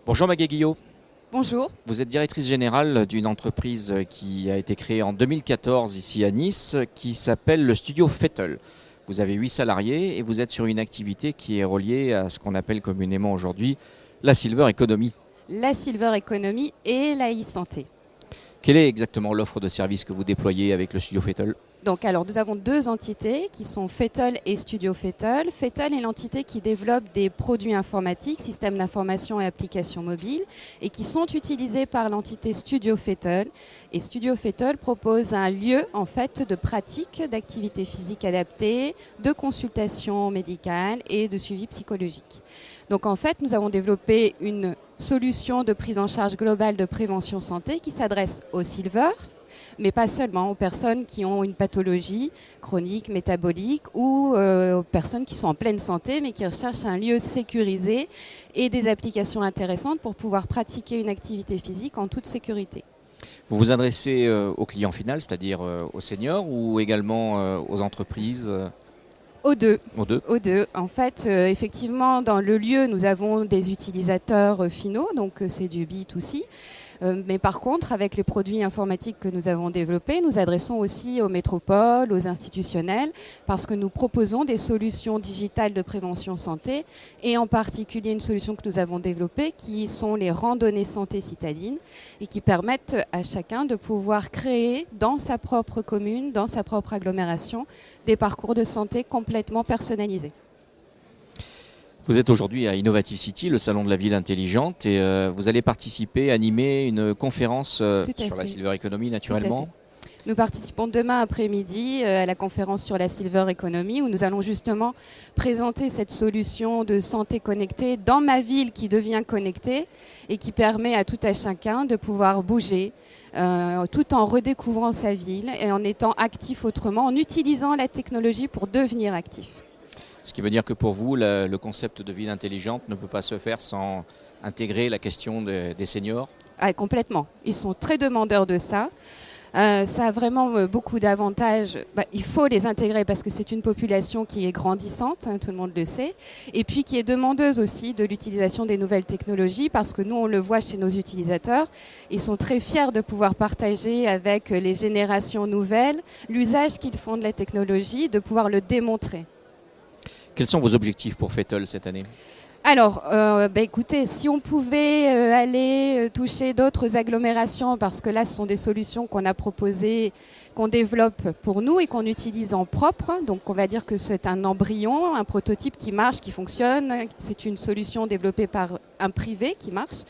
Bonjour Magué Guillot, Bonjour. vous êtes directrice générale d'une entreprise qui a été créée en 2014 ici à Nice, qui s'appelle le studio Fettle. Vous avez 8 salariés et vous êtes sur une activité qui est reliée à ce qu'on appelle communément aujourd'hui la Silver Economy. La Silver Economy et la e-santé. Quelle est exactement l'offre de service que vous déployez avec le studio Fettle? Alors, nous avons deux entités qui sont Fettle et Studio Fettle. Fettle est l'entité qui développe des produits informatiques, systèmes d'information et applications mobiles, et qui sont utilisés par l'entité Studio Fettle. Et Studio Fettle propose un lieu en fait de pratique d'activités physiques adaptées, de consultation médicale et de suivi psychologique. Donc en fait, nous avons développé une solution de prise en charge globale de prévention santé qui s'adresse aux Silver, mais pas seulement, aux personnes qui ont une pathologie chronique, métabolique ou aux personnes qui sont en pleine santé mais qui recherchent un lieu sécurisé et des applications intéressantes pour pouvoir pratiquer une activité physique en toute sécurité. Vous vous adressez au client final, c'est-à-dire aux seniors ou également aux entreprises? Aux deux. Aux deux. Aux deux. En fait, effectivement, dans le lieu, nous avons des utilisateurs finaux, donc c'est du B2C. Mais par contre, avec les produits informatiques que nous avons développés, nous adressons aussi aux métropoles, aux institutionnels, parce que nous proposons des solutions digitales de prévention santé, et en particulier une solution que nous avons développée, qui sont les randonnées santé citadines, et qui permettent à chacun de pouvoir créer dans sa propre commune, dans sa propre agglomération, des parcours de santé complètement personnalisés. Vous êtes aujourd'hui à Innovative City, le salon de la ville intelligente, et vous allez participer, animer une conférence sur la Silver Economy naturellement. Nous participons demain après-midi à la conférence sur la Silver Economy où nous allons justement présenter cette solution de santé connectée dans ma ville qui devient connectée et qui permet à tout à chacun de pouvoir bouger tout en redécouvrant sa ville et en étant actif autrement, en utilisant la technologie pour devenir actif. Ce qui veut dire que pour vous, le concept de ville intelligente ne peut pas se faire sans intégrer la question des seniors? Ah, complètement. Ils sont très demandeurs de ça. Ça a vraiment beaucoup d'avantages. Il faut les intégrer parce que c'est une population qui est grandissante, hein, tout le monde le sait, et puis qui est demandeuse aussi de l'utilisation des nouvelles technologies parce que nous, on le voit chez nos utilisateurs. Ils sont très fiers de pouvoir partager avec les générations nouvelles l'usage qu'ils font de la technologie, de pouvoir le démontrer. Quels sont vos objectifs pour Fettle cette année? Alors, écoutez, si on pouvait aller toucher d'autres agglomérations, parce que là, ce sont des solutions qu'on a proposées, qu'on développe pour nous et qu'on utilise en propre. Donc, on va dire que c'est un embryon, un prototype qui marche, qui fonctionne. C'est une solution développée par un privé qui marche.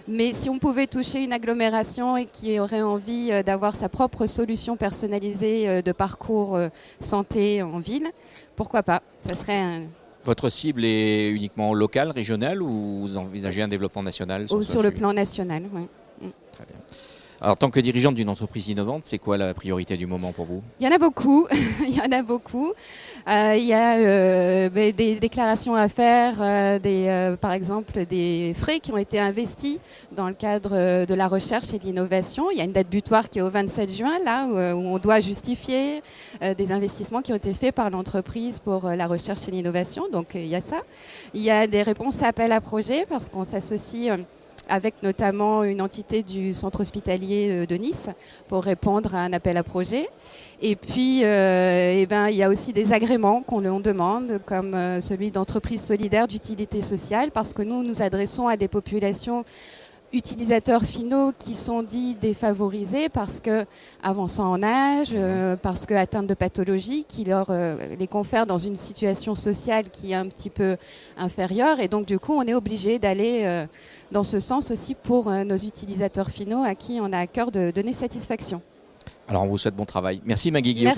Mais si on pouvait toucher une agglomération et qui aurait envie d'avoir sa propre solution personnalisée de parcours santé en ville, pourquoi pas? Ça serait Votre cible est uniquement locale, régionale, ou vous envisagez un développement national sur le plan national, oui. Très bien. Alors, en tant que dirigeante d'une entreprise innovante, c'est quoi la priorité du moment pour vous? Il y en a beaucoup. Il y en a beaucoup. Il y a des déclarations à faire, par exemple des frais qui ont été investis dans le cadre de la recherche et de l'innovation. Il y a une date butoir qui est au 27 juin, là, où on doit justifier des investissements qui ont été faits par l'entreprise pour la recherche et l'innovation. Donc, il y a ça. Il y a des réponses à appel à projet parce qu'on s'associe avec notamment une entité du centre hospitalier de Nice pour répondre à un appel à projet. Et puis, il y a aussi des agréments qu'on demande, comme celui d'entreprise solidaire d'utilité sociale, parce que nous nous adressons à des populations utilisateurs finaux qui sont dits défavorisés parce que avançant en âge, parce que atteintes de pathologies qui les confèrent dans une situation sociale qui est un petit peu inférieure et donc du coup on est obligé d'aller dans ce sens aussi pour nos utilisateurs finaux à qui on a à cœur de donner satisfaction. Alors on vous souhaite bon travail. Merci Magué Guillaume.